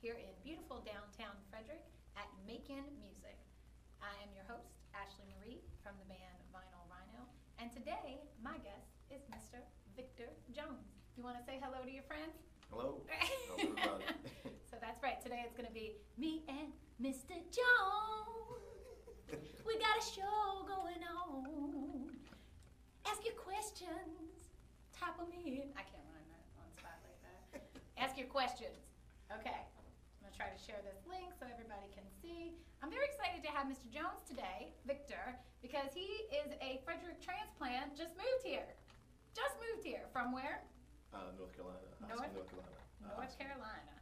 here in beautiful downtown Frederick at Macon Music. I am your host, Ashley Marie from the band Vinyl Rhino, and today my guest is Mr. Victor Jones. You want to say hello to your friends? Hello. How's everybody? So that's right. Today it's going to be me and Mr. Jones. We got a show going on. Ask your questions. Type them in. I can't rhyme that on spot like that. Ask your questions. Okay. I'm going to try to share this link so everybody can see. I'm very excited to have Mr. Jones today, Victor, because he is a Frederick transplant. Just moved here. From where? North Carolina. North Carolina.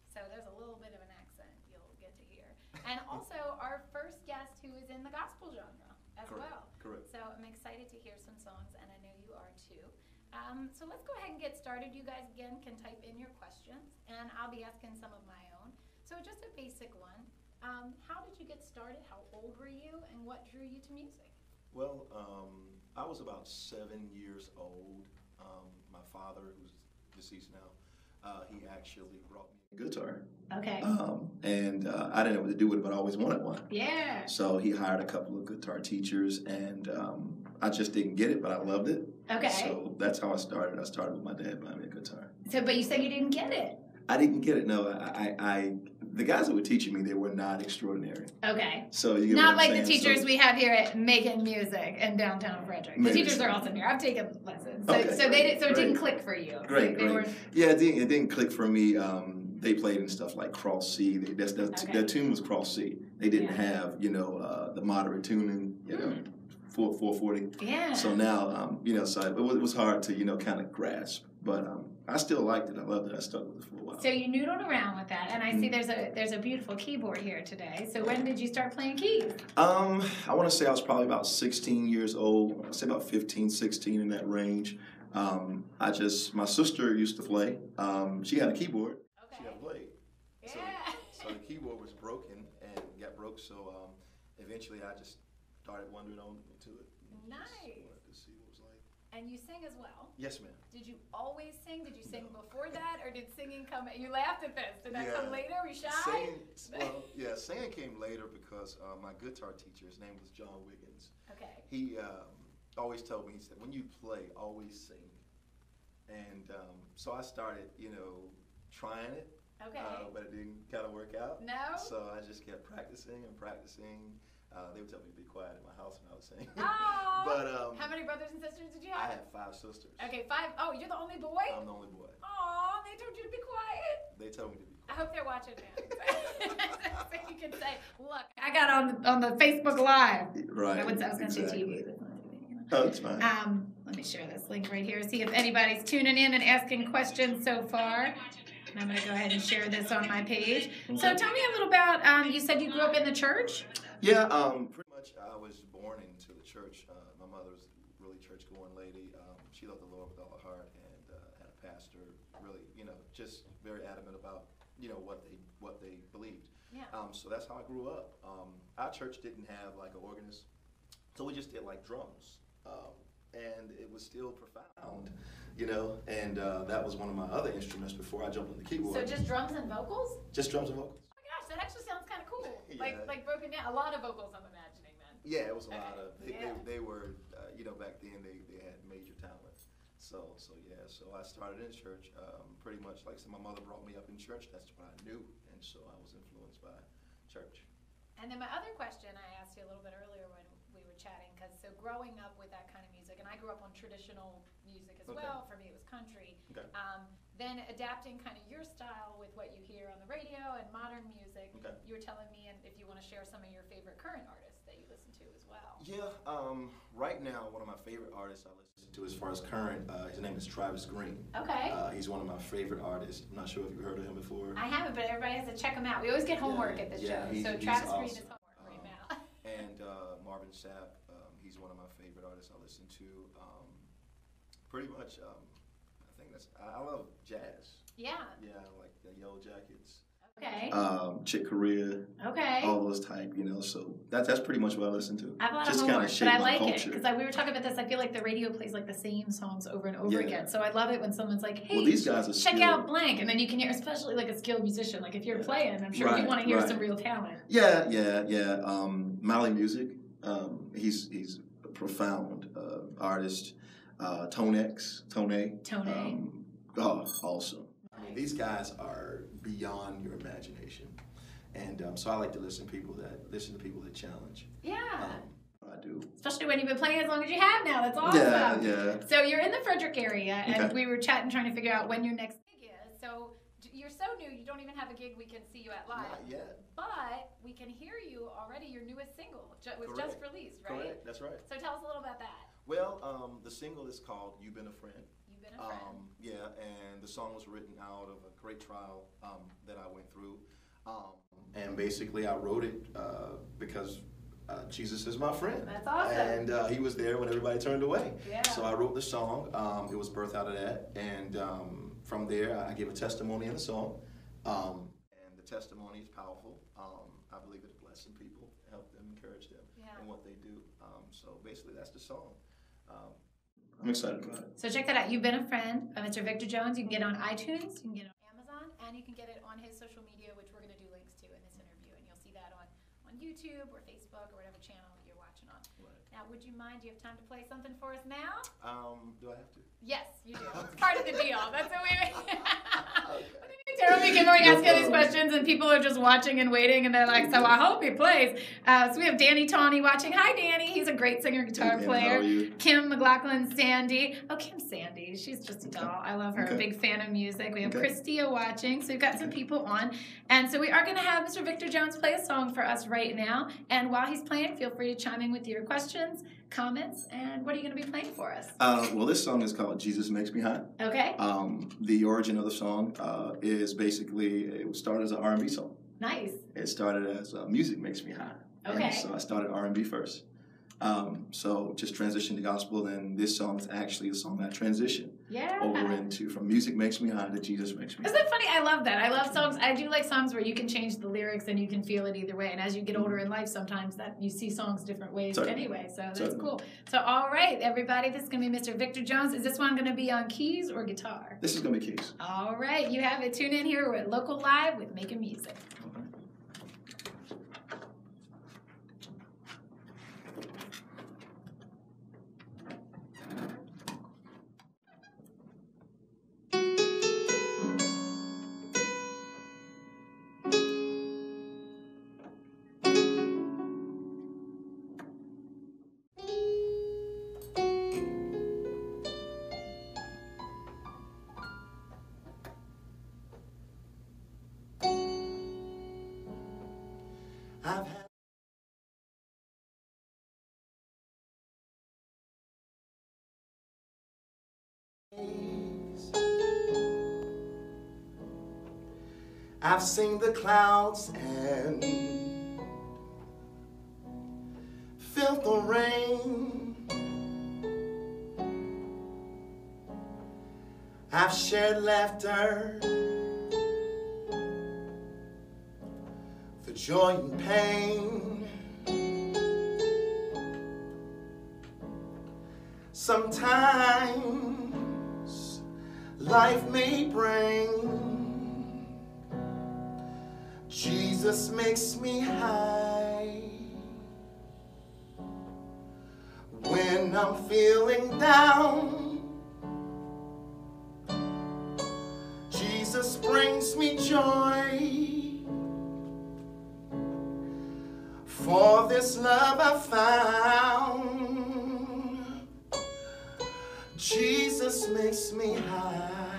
So there's a little bit of an accent you'll get to hear. And also our first guest who is in the gospel genre as well. Correct. So I'm excited to hear some songs, and I know you are too. So let's go ahead and get started. You guys, again, can type in your questions, and I'll be asking some of my own. So just a basic one. How did you get started? How old were you, and what drew you to music? Well, I was about 7 years old. My father, who's deceased now, he actually brought me a guitar. Okay. And I didn't know what to do with it, but I always wanted one. Yeah. So he hired a couple of guitar teachers, and I just didn't get it, but I loved it. Okay. So that's how I started. I started with my dad buying me a guitar. So, but you said you didn't get it. I didn't get it. No, the guys that were teaching me, they were not extraordinary. Okay. So you get not what I'm like saying? the teachers So, we have here at Macon Music in downtown Frederick. The Maybe teachers so. are awesome here. I've taken lessons. So, Okay, so they did, so it great. didn't click for you. Great, They great. weren't- Yeah, it didn't click for me. They played in stuff like cross C. Their tune was cross C. They didn't have, the moderate tuning, 440. Yeah. So now, so it was hard to, kind of grasp. But I still liked it. I loved it. I stuck with it for a while. So you noodled around with that, and I see there's a beautiful keyboard here today. So when did you start playing keys? I want to say I was probably about 16 years old. I'd say about 15, 16 in that range. My sister used to play. She had a keyboard. Okay. She never played. Yeah. So the keyboard was broken and got broke. So eventually I just started wandering on into it. Nice. Just wanted to see what it was like. And you sing as well. Yes, ma'am. Did you always sing? Did you sing No. before that, or did singing come? You laughed at this. Did that Yeah. come later? Were you shy? Singing came later because my guitar teacher, his name was John Wiggins. Okay. He always told me, he said, when you play, always sing. And so I started, trying it. Okay. But it didn't kind of work out. No? So I just kept practicing and practicing. They would tell me to be quiet in my house when I was singing. Oh. But how many brothers and sisters did you I have? had 5 sisters. Okay, 5. Oh, you're the only boy? I'm the only boy. Oh, they told you to be quiet. They told me to be I quiet. hope they're watching now. So you can say, look, I got on the Facebook Live. Right. I was going to say exactly. TV. Oh, it's fine. Let me share this link right here. See if anybody's tuning in and asking questions so far. And I'm going to go ahead and share this on my page. So tell me a little about, you said you grew up in the church? Yeah, pretty much I was born into the church. My mother was a really church-going lady. She loved the Lord with all her heart and had a pastor, really, just very adamant about, what they believed. Yeah. So that's how I grew up. Our church didn't have like an organist, so we just did like drums. And it was still profound, and that was one of my other instruments before I jumped on the keyboard. So just drums and vocals? Just drums and vocals. Oh my gosh, that actually sounds kind of cool. Yeah. Like broken down. A lot of vocals, I'm imagining then. Yeah, it was a lot of. Yeah. They were, back then they had major talent. So I started in church. Pretty much, like I said, my mother brought me up in church. That's what I knew, and so I was influenced by church. And then my other question I asked you a little bit earlier when we were chatting, because so growing up with that kind of music, and I grew up on traditional music as well. For me, it was country. Okay. Then adapting kind of your style with what you hear on the radio and modern music. Okay. You were telling me, and if you want to share some of your favorite current artists that you listen to as well. Yeah. Right now, one of my favorite artists I listen to as far as current, his name is Travis Green. Okay. He's one of my favorite artists. I'm not sure if you've heard of him before. I haven't, but everybody has to check him out. We always get homework at this show. So he's Travis Green awesome. is homework right now. And Marvin Sapp, he's one of my favorite artists I listen to. Pretty much, I think I love jazz. Yeah. Yeah, like the Yellow Jackets. Okay. Chick Corea. Okay. All those type, you know. So that's pretty much what I listen to. I have a lot Just of kinda homework, shape but I my like culture. it because we were talking about this. I feel like the radio plays like the same songs over and over Yeah. again. So I love it when someone's like, "Hey, Well, these guys are check skilled. out blank," and then you can hear, especially like a skilled musician. Like if you're playing, I'm sure you Right, want to hear right. some real talent. Yeah. Mali Music. He's a profound artist. Tone. Awesome. I mean, these guys are beyond your imagination, and so I like to listen to people that challenge. Yeah. I do. Especially when you've been playing as long as you have now. That's awesome. Yeah. So you're in the Frederick area, and Okay. we were chatting, trying to figure out when your next gig is. So you're so new, you don't even have a gig we can see you at live. Not yet. But we can hear you already. Your newest single was just Correct. released, right? Correct. That's right. So tell us a little about that. Well, the single is called "You've Been a Friend." You've been a friend. Yeah, and the song was written out of a great trial that I went through. And basically, I wrote it because Jesus is my friend. That's awesome. And he was there when everybody turned away. Yeah. So I wrote the song. It was birthed out of that. And from there, I gave a testimony in the song. And the testimony is powerful. I believe it's blessing people, help them, encourage them in what they do. So basically, that's the song. I'm excited about it. So check that out. You've Been a Friend by Mr. Victor Jones. You can get it on iTunes, you can get it on Amazon, and you can get it on his social media, which we're going to do links to in this interview. And you'll see that on YouTube or Facebook or whatever channel you're watching on. Right. Now, would you mind, do you have time to play something for us now? Do I have to? Yes, you do. It's part of the deal. That's what we Terrible because we're asking these questions and people are just watching and waiting and they're like, so I hope he plays. So we have Danny Tawney watching. Hi, Danny. He's a great singer, guitar player. How are you? Kim McLaughlin Sandy. Oh, Kim Sandy. She's just a doll. I love her. Okay. Big fan of music. We have Okay. Christia watching. So we've got some people on. And so we are going to have Mr. Victor Jones play a song for us right now. And while he's playing, feel free to chime in with your questions, comments, and what are you going to be playing for us? Well, this song is called "Jesus Makes Me High." Okay. The origin of the song is basically it started as an R&B song. Nice. It started as "Music Makes Me High." Okay. And so I started R&B first. So just transitioned to gospel, and this song is actually a song that transitioned over into from "Music Makes Me High" to "Jesus Makes Me High." Isn't that funny? I love that. I love songs. I do like songs where you can change the lyrics and you can feel it either way. And as you get older in life, sometimes that you see songs different ways anyway. So that's cool. So all right, everybody, this is going to be Mr. Victor Jones. Is this one going to be on keys or guitar? This is going to be keys. All right, you have it. Tune in here. We're at Local Live with Making Music. I've had I've seen the clouds and felt the rain. I've shared laughter, the joy and pain. Sometimes life may bring. Jesus makes me high. When I'm feeling down, Jesus brings me joy. For this love I found, Jesus makes me high.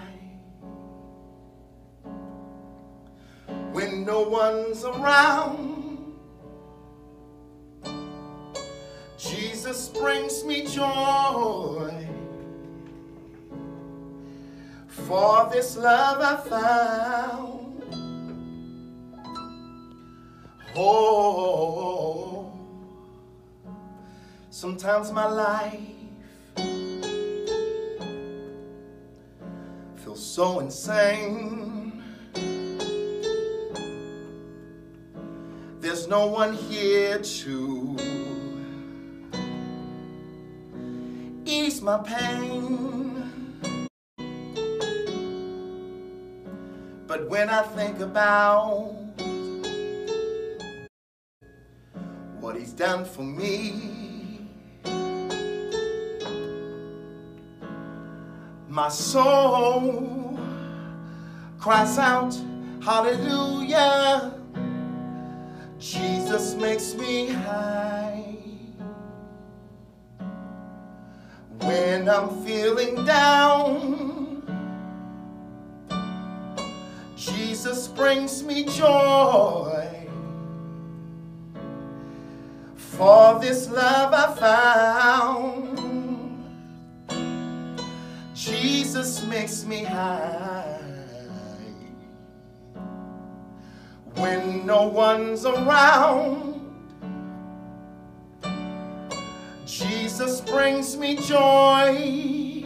When no one's around, Jesus brings me joy. For this love I found, oh, sometimes my life feels so insane. There's no one here to ease my pain. But when I think about what he's done for me, my soul cries out, hallelujah. Jesus makes me high. When I'm feeling down, Jesus brings me joy. For this love I found, Jesus makes me high. When no one's around, Jesus brings me joy.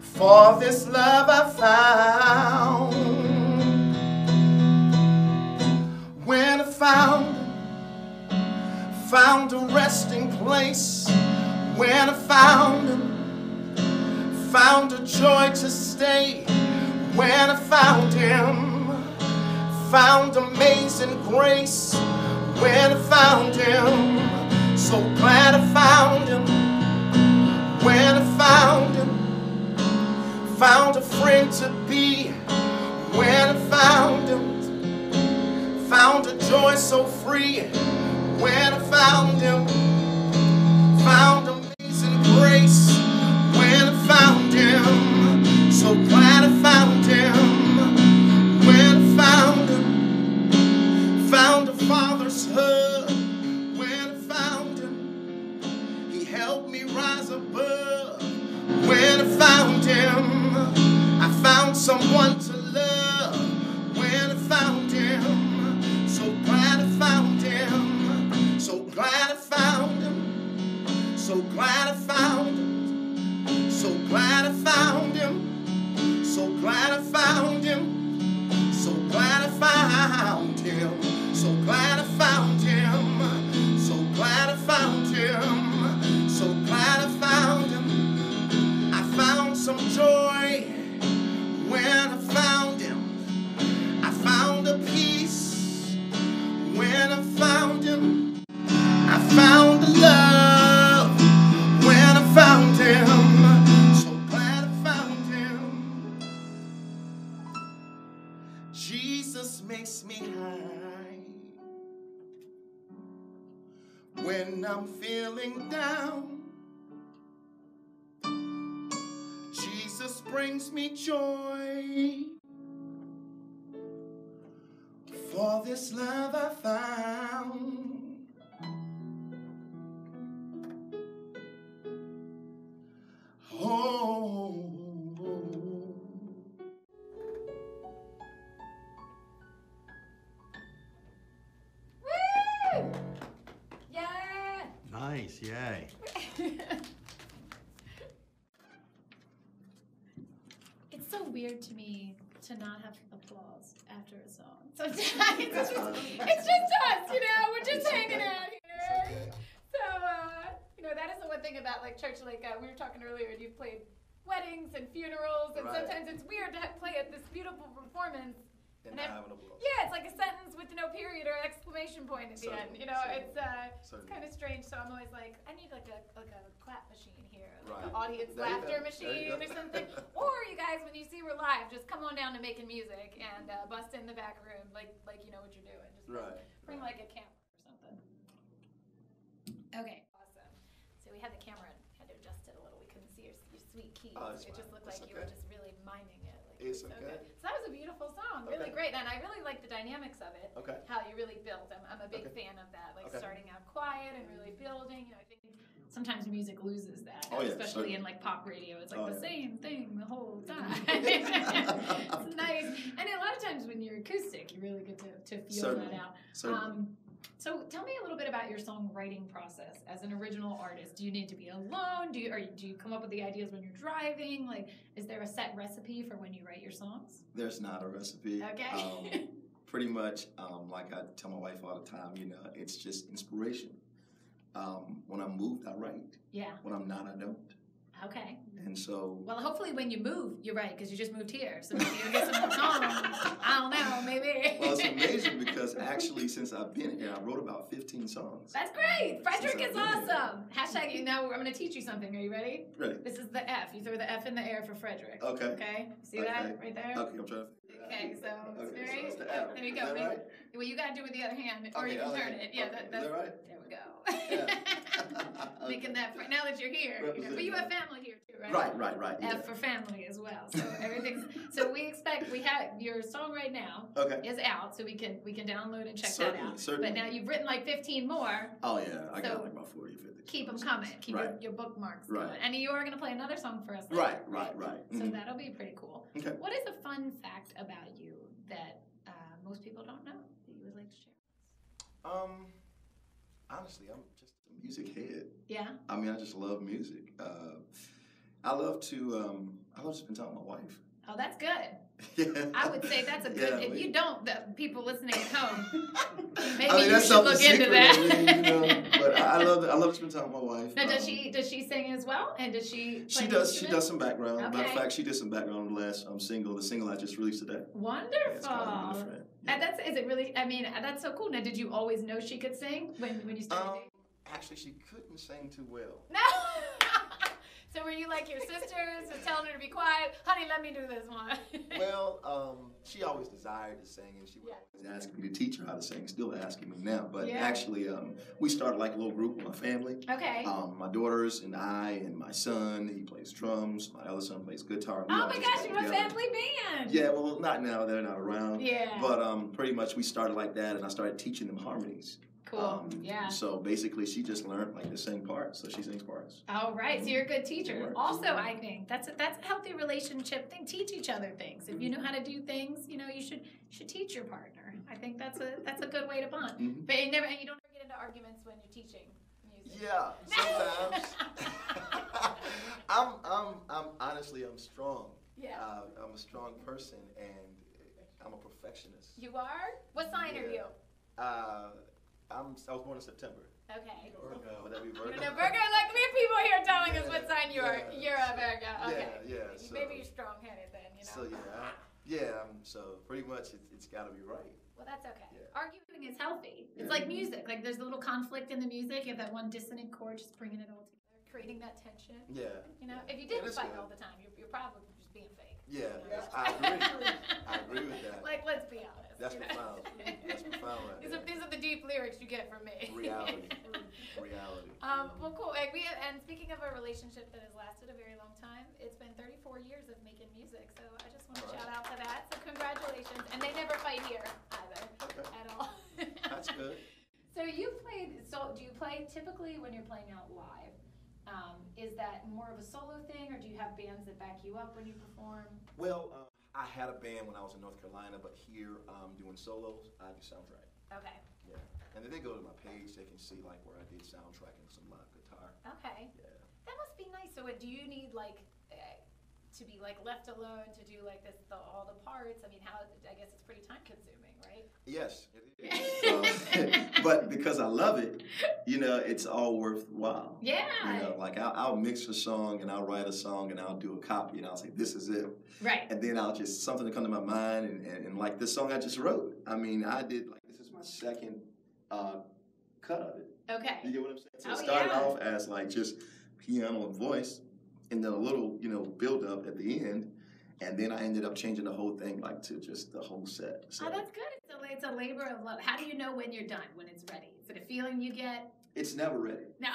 For this love I found. When I found a resting place, when I found a joy to stay, when I found him, found amazing grace, when I found him, so glad I found him. When I found him, found a friend to be, when I found him, found a joy so free. When I found him, found amazing grace. When I found him, so glad I found him. When I found a father's hug. When I found him, he helped me rise above. When I found him, I found someone to love. When I found him, so glad I found him. So glad I found him. So glad I found him. So glad I found him. So glad I found him. So glad I found him. So glad I found him. So glad I found him. So glad I found him. I found some joy when I found him. I found a peace when I found him. I found love when I found him. So glad I found him. Jesus makes me high. When I'm feeling down, Jesus brings me joy. For this love I found. Oh. Woo! Yeah! Nice, yay. It's so weird to me to not have applause after a song. Sometimes it's just us, you know, we're just hanging out here. So, that is the one thing about like church, like we were talking earlier, and you've played weddings and funerals, and Right. sometimes it's weird to play at this beautiful performance. And not having applause. Yeah, it's like a sentence with no period or exclamation point at the end. You know, it's kind of strange. So I'm always like, I need like a clap machine here, like an Right. audience There you laughter go. machine or something. Or you guys, when you see we're live, just come on down to Making Music and bust in the back room, like you know what you're doing. Just bring like a camera or something. Okay, awesome. So we had the camera and had to adjust it a little. We couldn't see your sweet keys. Oh, it's It just fine. looked It's like you were okay. just really miming it. Like, It's so okay. good. So that was a beautiful song, really Okay. great, and I really like the dynamics of it. Okay. How you really built. I'm a big Okay. fan of that, like Okay. starting out quiet and really building. You know, I think sometimes music loses that, Oh, yeah, especially certainly. in like pop radio. It's like Oh, the yeah. same thing the whole time. It's nice, and a lot of times when you're acoustic, you really get to feel Certainly. that out. Certainly. So tell me a little bit about your songwriting process as an original artist. Do you need to be alone? Do you come up with the ideas when you're driving? Like, is there a set recipe for when you write your songs? There's not a recipe. Okay. pretty much, like I tell my wife all the time, you know, it's just inspiration. When I'm moved, I write. Yeah. When I'm not, I don't. Okay. And so, Well, hopefully when you move, you're right, because you just moved here. So maybe you'll get some more songs. I don't know, maybe. well, it's amazing because actually, since I've been here, I wrote about 15 songs. That's great. Frederick Since is I've been here. awesome. Hashtag, you know, I'm going to teach you something. Are you ready? Ready? This is the F. You throw the F in the air for Frederick. Okay. Okay? See that right there? Okay, I'm trying to. Okay, so it's Okay, very. so it's the F. There you Is go. that right? Well, you got to do it with the other hand, or Okay, you can other turn hand. it. Yeah, Okay, that's is that right? There we go. Yeah. Making that. Now that you're here, you know, but you have family here too, right? Right. Yeah. F for family as well. So everything's. So we have your song right now. Okay. Is out, so we can download and check Certainly, that out. certainly. But now you've written like 15 more. Oh yeah, I So got like about 40 or 50. Keep them coming. Keep Right. your bookmarks Right. going. And you are going to play another song for us later. Right. So Mhm. that'll be pretty cool. Okay. What is a fun fact about you that most people don't know that you would like to share? Honestly, I'm just a music head. Yeah. I mean, I just love music. I love to spend time with my wife. Oh, that's good. Yeah. I would say that's a good. Yeah, if you don't, the people listening at home, maybe I mean, you that's should something look into secret that. of me, you know, but I love to spend time with my wife. Now, does she sing as well? And does she? She play does. the She instrument? does some background. Matter Okay. of fact, she did some background on the last single. The single I just released today. It's Wonderful. called Even a Friend. And is it really? I mean, that's so cool. Now, did you always know she could sing when you started dating? Actually, she couldn't sing too well. No. So were you like your sisters and telling her to be quiet? Honey, let me do this one. Well, she always desired to sing, and she was always asking me to teach her how to sing. Still asking me now, but Yeah. actually, we started like a little group with my family. Okay. My daughters and I and my son. He plays drums. My other son plays guitar. We Oh all my just gosh, got you're a together. family band. Yeah, well, not now. They're not around. Yeah. But pretty much we started like that, and I started teaching them harmonies. Cool. Yeah. So basically, she just learned like to sing parts, so she sings parts. All right, so you're a good teacher. Right. Also, I think that's a healthy relationship thing. Teach each other things. If you know how to do things, you know you should teach your partner. I think that's a good way to bond. Mhm. But you don't ever get into arguments when you're teaching music. Yeah, sometimes. I'm honestly, I'm strong. Yeah. I'm a strong person, and I'm a perfectionist. You are? What sign are you? I was born in September. Okay. Would that be Virgo? No, Virgo. Like we have people here telling us what sign you are. Yeah. You're a Virgo. Okay. Yeah. So, Maybe you're strong-headed then. You know. So so pretty much it's got to be right. Well, that's okay. Yeah. Arguing is healthy. It's Yeah. like music. Like there's a little conflict in the music. You have that one dissonant chord, just bringing it all together, creating that tension. Yeah. You know, if you Yeah, didn't that's fight good. all the time, you're probably just being fake. Yeah, You know? I agree. I agree with that. Like, let's be honest. That's you know? profound. That's profound right there. These are the deep lyrics you get from me. Reality. Reality. Well, cool. Like and speaking of a relationship that has lasted a very long time, it's been 34 years of making music. So I just want to shout out to that. So congratulations. And they never fight here either at all. That's good. So you played. So do you play typically when you're playing out live? Is that more of a solo thing, or do you have bands that back you up when you perform? Well, I had a band when I was in North Carolina, but here doing solos, I do soundtrack. Okay. Yeah. And if they go to my page, they can see like where I did soundtrack and some live guitar. Okay. Yeah. That must be nice. So, do you need like to be like left alone to do like all the parts? I mean, I guess it's pretty time consuming, right? Yes, it is. But because I love it, you know, it's all worthwhile. Yeah. You know, like I'll mix a song and I'll write a song and I'll do a copy and I'll say, this is it. Right. And then I'll just, something to come to my mind and like this song I just wrote. I mean, I did like, this is my second cut of it. Okay. You get what I'm saying? So Oh, it started yeah. off as like just piano and voice and then a little, you know, build up at the end. And then I ended up changing the whole thing like to just the whole set. So Oh, that's good. It's a labor of love. How do you know when you're done, when it's ready? Is it a feeling you get? it's never ready. No.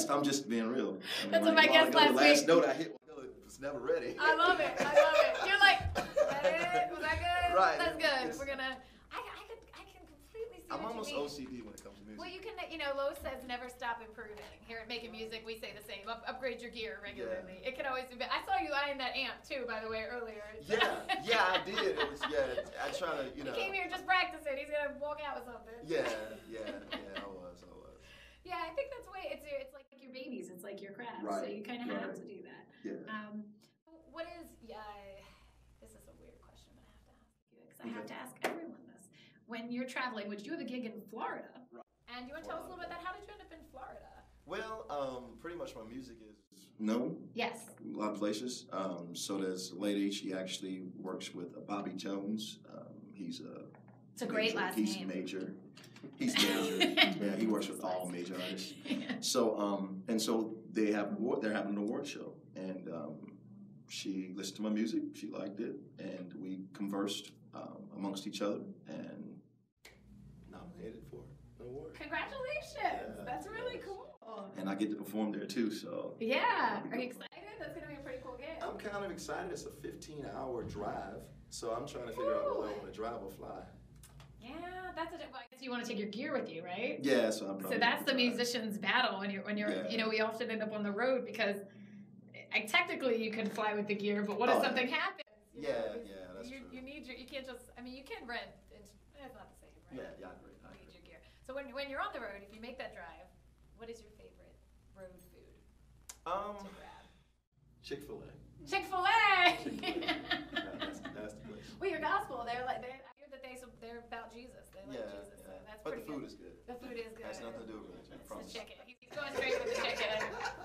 I'm just being real. I mean, That's what like, my guest the last last week- note I hit was never ready. I love it. You're like, was that it? Was that good? Right. That's good. It's- We're gonna. I can completely see I'm what almost you mean. OCD when it comes to music. Well, you can, Lowe's says never stop improving. Here at Making Music, we say the same. Upgrade your gear regularly. It can always be better. I saw you eyeing that amp, too, by the way, earlier. Yeah, I did. It was, I try to, He came here just practice it. He's going to walk out with something. Yeah, I was. Yeah, I think that's the way, it's like your babies. It's like your craft. Right, So you kind of right. have to do that. Yeah. What is, this is a weird question, but I have to ask. I have to ask everyone this. When you're traveling, which you have a gig in Florida, Right. and you want to tell us a little bit about that? How did you end up in Florida? Well, pretty much my music is known Yes. a lot of places. So there's a lady, she actually works with Bobby Jones. It's a great last He's name. major. He's major. Yeah, he works with all major artists. So so they're having an award show, and she listened to my music. She liked it, and we conversed amongst each other, and nominated for an award. Congratulations! Yeah, That's really yes. cool. And I get to perform there too. So Yeah. Are you excited? That's gonna be a pretty cool gig. I'm kind of excited. It's a 15-hour drive, so I'm trying to figure out whether I want to drive or fly. Yeah, that's a. Well, I guess you want to take your gear with you, right? Yeah, so I'm probably So that's the gonna drive. musician's battle when you're Yeah. you know, we often end up on the road because technically you can fly with the gear, but what if Oh, something happens? You Yeah, know, yeah, that's you, true. You need you can't just. I mean, you can rent. It's not the same, right? Yeah, I agree. You need your gear. So when you're on the road, if you make that drive, what is your favorite road food to grab? Chick-fil-A. Chick-fil-A. That's the place. Well, your gospel, I hear that they're about Jesus. They like Jesus, so that's But pretty the food good. is good. The food is good. Has nothing to do with religion, I It's promise. the chicken. He's going straight with the chicken.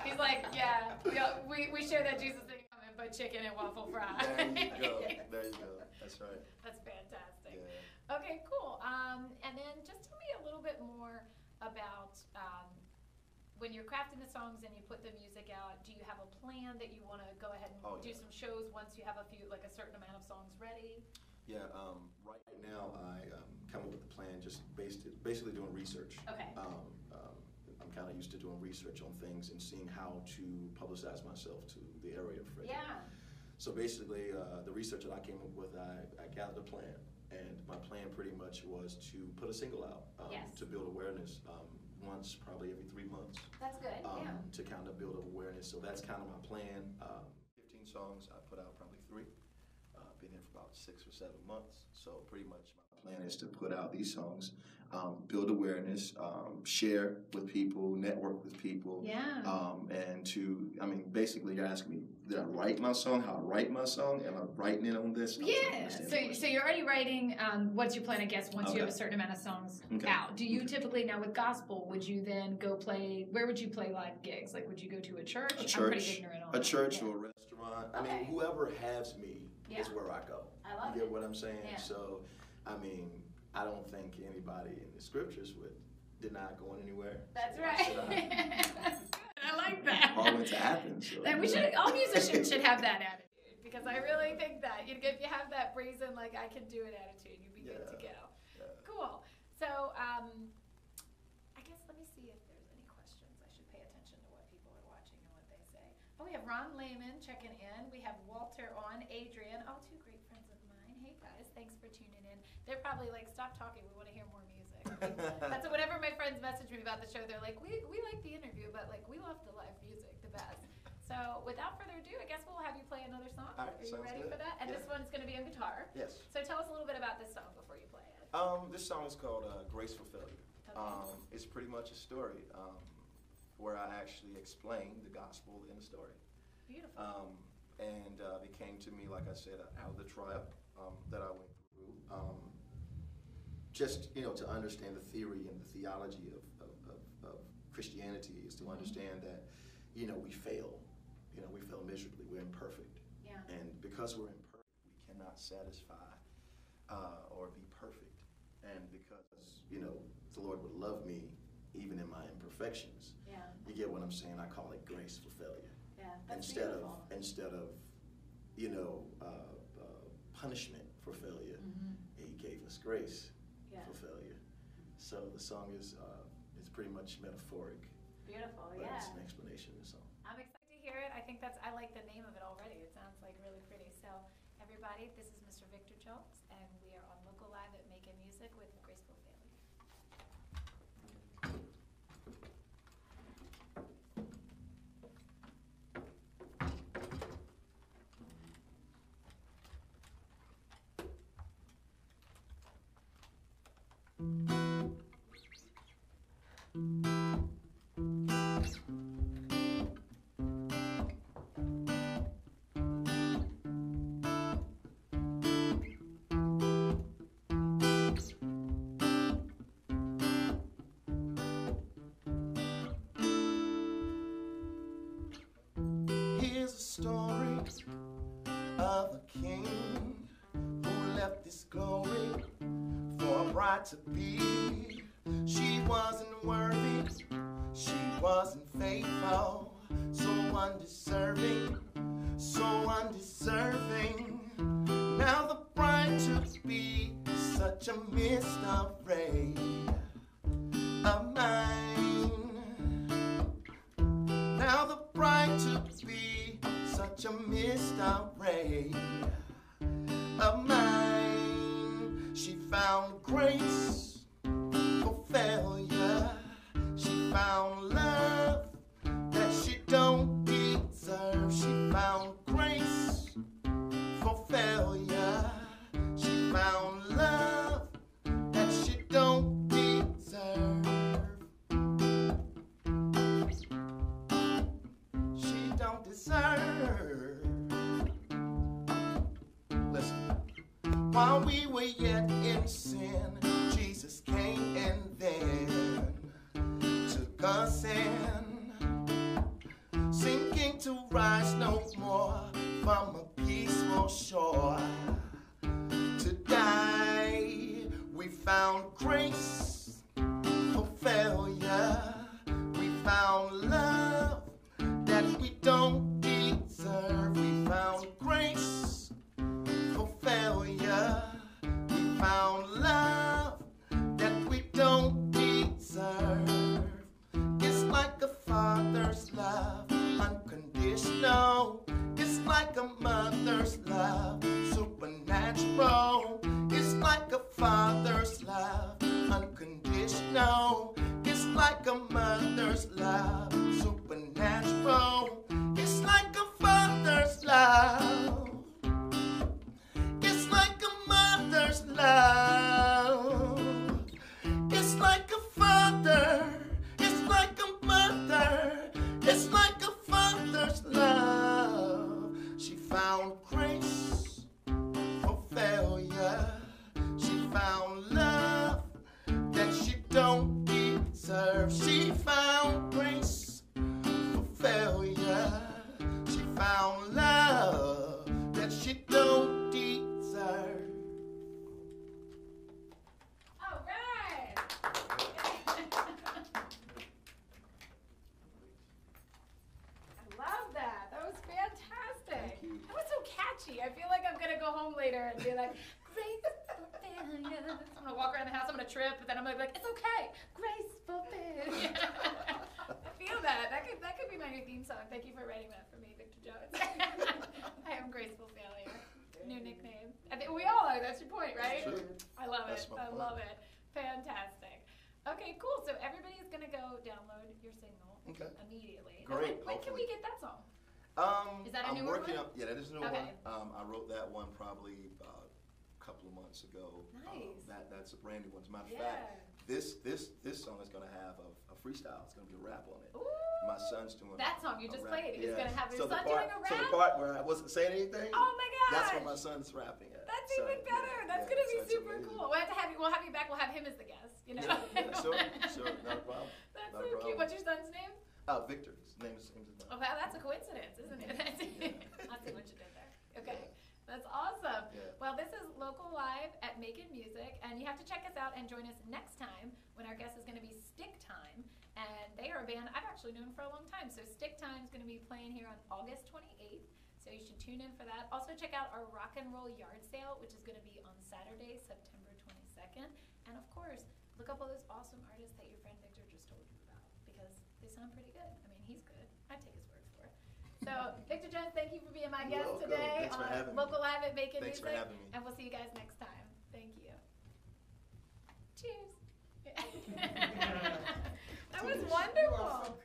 He's like, yeah, we share that Jesus thing coming, but chicken and waffle fry. There you go. There you go. That's right. That's fantastic. Yeah. Okay, cool. And then just tell me a little bit more about when you're crafting the songs and you put the music out. Do you have a plan that you want to go ahead and do some shows once you have a certain amount of songs ready? Yeah. Right now, I come up with a plan just basically doing research. Okay. I'm kind of used to doing research on things and seeing how to publicize myself to the area of Frederick. Yeah. So basically, the research that I came up with, I gathered a plan, and my plan pretty much was to put a single out Yes. to build awareness once, probably every 3 months. That's good. Yeah. To kind of build up awareness. So that's kind of my plan. 15 songs, I put out probably 3. Been here for about 6 or 7 months. So pretty much my plan is to put out these songs, build awareness, share with people, network with people. Yeah. Basically you're asking me, did I write my song? How I write my song? Am I writing it on this? I'm trying to Yeah. understand the So question. you're already writing. What's your plan? I guess once you have a Okay. certain amount of songs Okay. out. Do you Okay. typically now with gospel? Would you then go play? Where would you play live gigs? Like, would you go to a church? A I'm church, pretty ignorant on a that. church Yeah. or a restaurant. I Okay. mean, whoever has me is Yeah. where I go. I love You get it. what I'm saying? Yeah. So, I mean, I don't think anybody in the scriptures would deny going anywhere. That's So why right. should I? That's good. I like that. Paul went to Athens. So, And all musicians should have that attitude because I really think that if you have that brazen, like I can do it attitude, you'd be good to go. Yeah. Cool. So, I guess let me see if there's any questions. I should pay attention to what people are watching and what they say. Oh, we have Ron Lehman checking in. We have Walter on, Adrian. Oh, 2 great friends of mine. Hey guys, thanks for tuning in. They're probably like, stop talking. We want to hear more music. That's whenever my friends message me about the show, they're like, we like the interview, but like we love the live music the best. So without further ado, I guess we'll have you play another song. All right, Are you sounds ready good. for that? And Yeah. this one's going to be on guitar. Yes. So tell us a little bit about this song before you play it. This song is called Graceful Failure. Okay. It's pretty much a story where I actually explain the gospel in the story. Beautiful. It came to me, like I said, out of the trial that I went through. Just, to understand the theory and the theology of Christianity is to understand that, we fail. We fail miserably. We're imperfect. Yeah. And because we're imperfect, we cannot satisfy or be perfect. And because, the Lord would love me even in my imperfections. Yeah. You get what I'm saying? I call it graceful failure. Yeah. That's Instead beautiful. of punishment for failure, He gave us grace for failure. So the song is pretty much metaphoric, Beautiful. but Yeah. it's an explanation of the song. I'm excited to hear it. I like the name of it already. It sounds like really pretty. So everybody, this is Mr. Victor Jolks, and we are on Local Live at Making Music with Graceful Failure. story of a king who left his glory for a bride to be. She wasn't worthy, she wasn't faithful, so undeserving, so undeserving. Now the bride to be, such a mystery of mine. Now the bride to be, such a mystery of mine. She found grace for failure. She found love that she don't deserve. She found grace for failure. She found love that she don't deserve. She don't deserve. Listen. While we were yet in sin, Jesus came and then took us in, sinking to rise no more from a peaceful shore. To die, we found grace for failure. We found love that we don't deserve. We found grace for failure. We found love that we don't deserve. It's like a father's love, unconditional. It's like a mother's love, supernatural. It's like a father's love, unconditional. It's like a mother's love, supernatural. It's like a father's love. It's like a mother's love. It's like a father. It's like a mother. It's like a father's love. She found grace for failure. She found love that she don't deserve. She found grace for failure. She found love that she don't deserve. All right. I love that. That was fantastic. That was so catchy. I feel like I'm gonna go home later and be like, graceful failure. I'm gonna walk around the house. I'm gonna trip, but then I'm gonna be like, it's okay. Graceful failure. I feel that. That could be my new theme song. Thank you for writing that for me, Victor Jones. I am graceful failure. New nickname. I think we all are. That's your point, right? Sure. I love it. That's my I point. love it. Fantastic. Okay, cool. So everybody's gonna go download your single Okay. immediately. Great, When can we hopefully. get that song? Is that a I'm newer working one? on, yeah, that is a new Okay. one. I wrote that one probably a couple of months ago. Nice. That's a brand new one. As a matter of Yeah. fact, this song is going to have a freestyle. It's going to be a rap on it. Ooh. My son's doing That song you a just rap. played is Yeah. gonna have your So the son part- doing a So the rap? part where I wasn't saying anything, Oh my gosh. that's what my son's rapping at. That's So, even better. yeah, That's yeah, gonna so be it's super amazing. cool. We'll have you back. We'll have him as the guest. You know. Yeah, sure, not a problem. That's Not so a cute. problem. What's your son's name? Victor. His name is Oh, wow, that's a coincidence, isn't it? I see what you did there. Okay, that's awesome. Yeah. Well, this is Local Live at Making Music, and you have to check us out and join us next time when our guest is going to be Stick Time, and they are a band I've actually known for a long time. So Stick Time is going to be playing here on August 28th, so you should tune in for that. Also, check out our Rock and Roll Yard Sale, which is going to be on Saturday, September 22nd, and of course, look up all those awesome artists that your friend Victor just told you about, because they sound pretty good. I mean, he's good. I take his word for it. So, Victor Jones, thank you for being my You're guest welcome. today Thanks for on having me. Local Live at Making Thanks Music. for having me. And we'll see you guys next time. Thank you. Cheers. That was wonderful.